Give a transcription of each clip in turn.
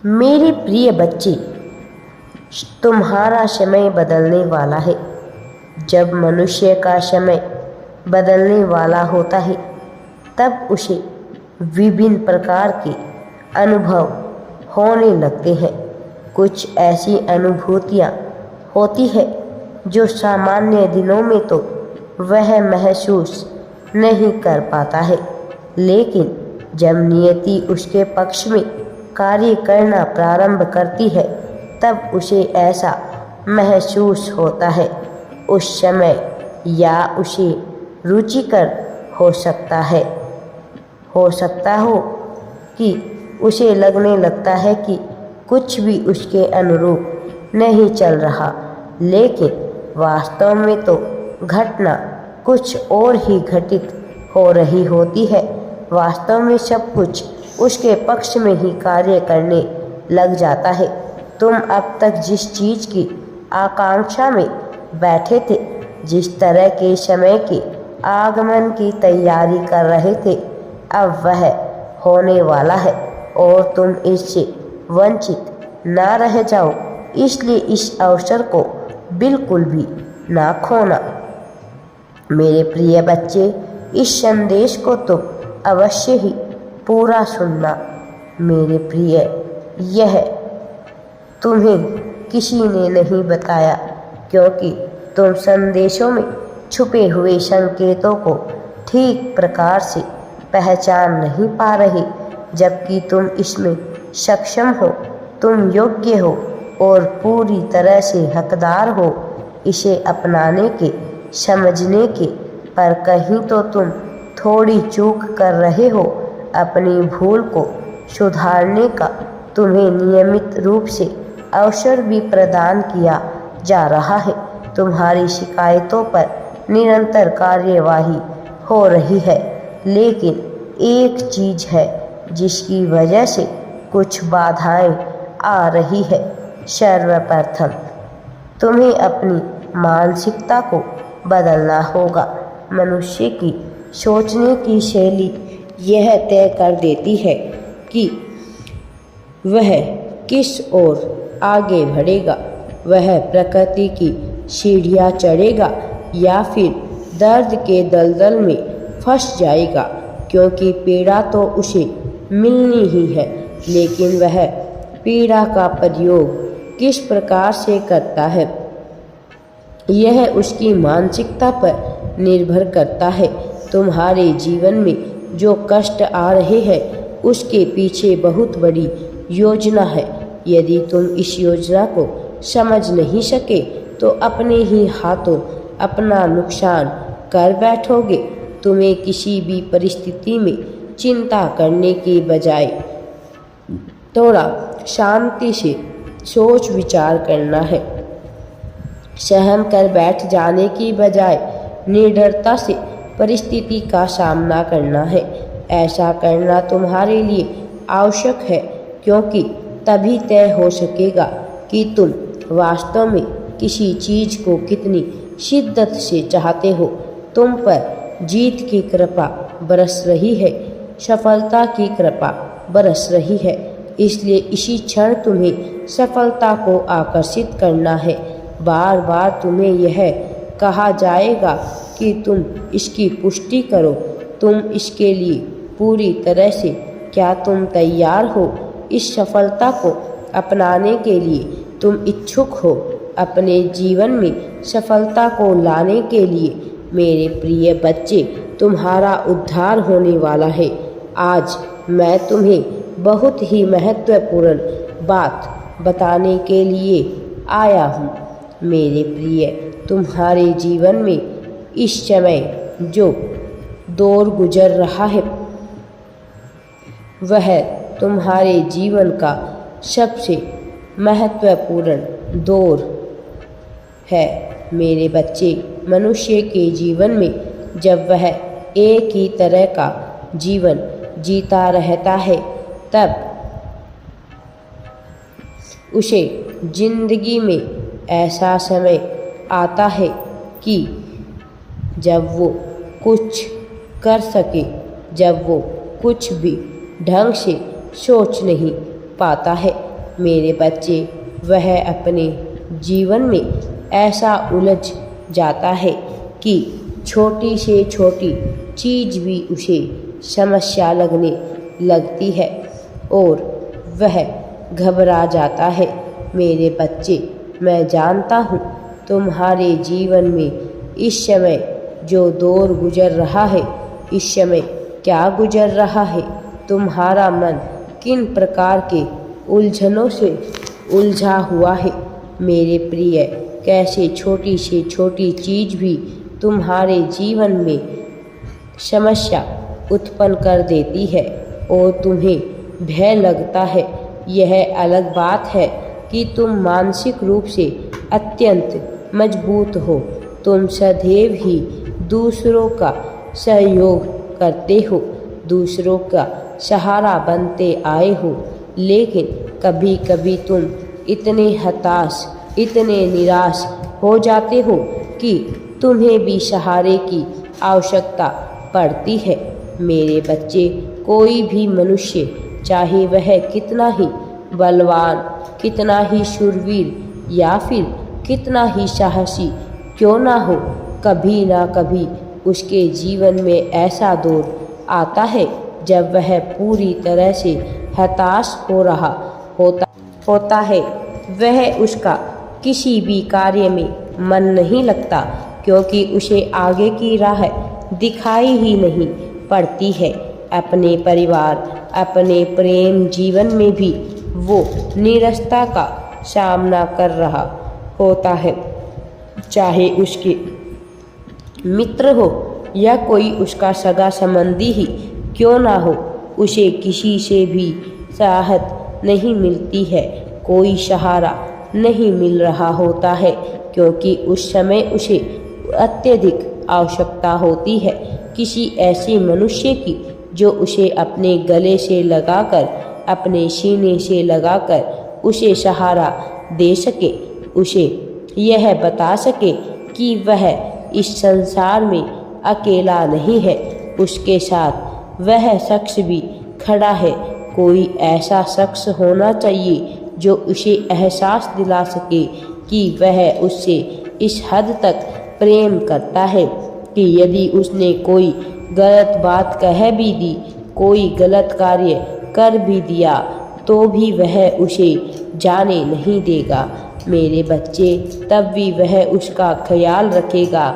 मेरे प्रिय बच्चे, तुम्हारा समय बदलने वाला है। जब मनुष्य का समय बदलने वाला होता है तब उसे विभिन्न प्रकार के अनुभव होने लगते हैं। कुछ ऐसी अनुभूतियाँ होती है जो सामान्य दिनों में तो वह महसूस नहीं कर पाता है, लेकिन जब नियति उसके पक्ष में कार्य करना प्रारंभ करती है तब उसे ऐसा महसूस होता है। उस समय या उसे रुचिकर हो सकता हो कि उसे लगने लगता है कि कुछ भी उसके अनुरूप नहीं चल रहा, लेकिन वास्तव में तो घटना कुछ और ही घटित हो रही होती है। वास्तव में सब कुछ उसके पक्ष में ही कार्य करने लग जाता है। तुम अब तक जिस चीज़ की आकांक्षा में बैठे थे, जिस तरह के समय के आगमन की तैयारी कर रहे थे, अब वह होने वाला है और तुम इससे वंचित ना रह जाओ। इसलिए इस अवसर को बिल्कुल भी ना खोना। मेरे प्रिय बच्चे, इस संदेश को तो अवश्य ही पूरा सुनना। मेरे प्रिय, यह तुम्हें किसी ने नहीं बताया क्योंकि तुम संदेशों में छुपे हुए संकेतों को ठीक प्रकार से पहचान नहीं पा रहे, जबकि तुम इसमें सक्षम हो। तुम योग्य हो और पूरी तरह से हकदार हो इसे अपनाने के, समझने के, पर कहीं तो तुम थोड़ी चूक कर रहे हो। अपनी भूल को सुधारने का तुम्हें नियमित रूप से अवसर भी प्रदान किया जा रहा है। तुम्हारी शिकायतों पर निरंतर कार्यवाही हो रही है, लेकिन एक चीज़ है जिसकी वजह से कुछ बाधाएं आ रही है। सर्वप्रथम तुम्हें अपनी मानसिकता को बदलना होगा। मनुष्य की सोचने की शैली यह तय कर देती है कि वह किस ओर आगे बढ़ेगा। वह प्रकृति की सीढ़ियाँ चढ़ेगा या फिर दर्द के दलदल में फंस जाएगा, क्योंकि पीड़ा तो उसे मिलनी ही है, लेकिन वह पीड़ा का प्रयोग किस प्रकार से करता है यह उसकी मानसिकता पर निर्भर करता है। तुम्हारे जीवन में जो कष्ट आ रहे हैं उसके पीछे बहुत बड़ी योजना है। यदि तुम इस योजना को समझ नहीं सके तो अपने ही हाथों अपना नुकसान कर बैठोगे। तुम्हें किसी भी परिस्थिति में चिंता करने के बजाय थोड़ा शांति से सोच विचार करना है। सहम कर बैठ जाने की बजाय निडरता से परिस्थिति का सामना करना है। ऐसा करना तुम्हारे लिए आवश्यक है, क्योंकि तभी तय हो सकेगा कि तुम वास्तव में किसी चीज़ को कितनी शिद्दत से चाहते हो। तुम पर जीत की कृपा बरस रही है, सफलता की कृपा बरस रही है। इसलिए इसी क्षण तुम्हें सफलता को आकर्षित करना है। बार बार तुम्हें यह कहा जाएगा कि तुम इसकी पुष्टि करो। तुम इसके लिए पूरी तरह से क्या तुम तैयार हो? इस सफलता को अपनाने के लिए तुम इच्छुक हो? अपने जीवन में सफलता को लाने के लिए मेरे प्रिय बच्चे, तुम्हारा उद्धार होने वाला है। आज मैं तुम्हें बहुत ही महत्वपूर्ण बात बताने के लिए आया हूँ। मेरे प्रिय, तुम्हारे जीवन में इस समय जो दौर गुजर रहा है वह तुम्हारे जीवन का सबसे महत्वपूर्ण दौर है। मेरे बच्चे, मनुष्य के जीवन में जब वह एक ही तरह का जीवन जीता रहता है तब उसे जिंदगी में ऐसा समय आता है कि जब वो कुछ कर सके, जब वो कुछ भी ढंग से सोच नहीं पाता है। मेरे बच्चे, वह अपने जीवन में ऐसा उलझ जाता है कि छोटी से छोटी चीज़ भी उसे समस्या लगने लगती है और वह घबरा जाता है। मेरे बच्चे, मैं जानता हूँ तुम्हारे जीवन में इस समय जो दौर गुजर रहा है, इस समय क्या गुजर रहा है, तुम्हारा मन किन प्रकार के उलझनों से उलझा हुआ है। मेरे प्रिय, कैसे छोटी से छोटी चीज़ भी तुम्हारे जीवन में समस्या उत्पन्न कर देती है और तुम्हें भय लगता है। यह अलग बात है कि तुम मानसिक रूप से अत्यंत मजबूत हो। तुम सदैव ही दूसरों का सहयोग करते हो, दूसरों का सहारा बनते आए हो, लेकिन कभी कभी तुम इतने हताश, इतने निराश हो जाते हो कि तुम्हें भी सहारे की आवश्यकता पड़ती है। मेरे बच्चे, कोई भी मनुष्य, चाहे वह कितना ही बलवान, कितना ही शूरवीर या फिर कितना ही साहसी क्यों ना हो, कभी ना कभी उसके जीवन में ऐसा दौर आता है जब वह पूरी तरह से हताश हो रहा होता है। वह उसका किसी भी कार्य में मन नहीं लगता क्योंकि उसे आगे की राह दिखाई ही नहीं पड़ती है। अपने परिवार, अपने प्रेम जीवन में भी वो निराशा का सामना कर रहा होता है। चाहे उसके मित्र हो या कोई उसका सगा संबंधी ही क्यों ना हो, उसे किसी से भी राहत नहीं मिलती है, कोई सहारा नहीं मिल रहा होता है क्योंकि उस समय उसे अत्यधिक आवश्यकता होती है किसी ऐसे मनुष्य की जो उसे अपने गले से लगाकर, अपने सीने से लगाकर उसे सहारा दे सके, उसे यह बता सके कि वह इस संसार में अकेला नहीं है, उसके साथ वह शख्स भी खड़ा है। कोई ऐसा शख्स होना चाहिए जो उसे एहसास दिला सके कि वह उससे इस हद तक प्रेम करता है कि यदि उसने कोई गलत बात कह भी दी, कोई गलत कार्य कर भी दिया, तो भी वह उसे जाने नहीं देगा। मेरे बच्चे, तब भी वह उसका ख्याल रखेगा।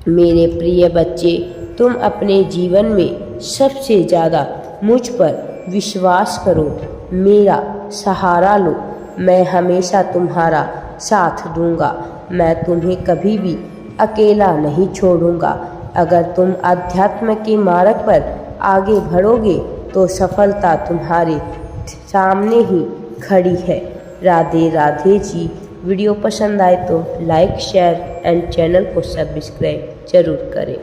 मेरे प्रिय बच्चे, तुम अपने जीवन में सबसे ज़्यादा मुझ पर विश्वास करो, मेरा सहारा लो। मैं हमेशा तुम्हारा साथ दूंगा, मैं तुम्हें कभी भी अकेला नहीं छोड़ूंगा। अगर तुम अध्यात्म के मार्ग पर आगे बढ़ोगे तो सफलता तुम्हारे सामने ही खड़ी है। राधे राधे जी। वीडियो पसंद आए तो लाइक, शेयर एंड चैनल को सब्सक्राइब जरूर करें।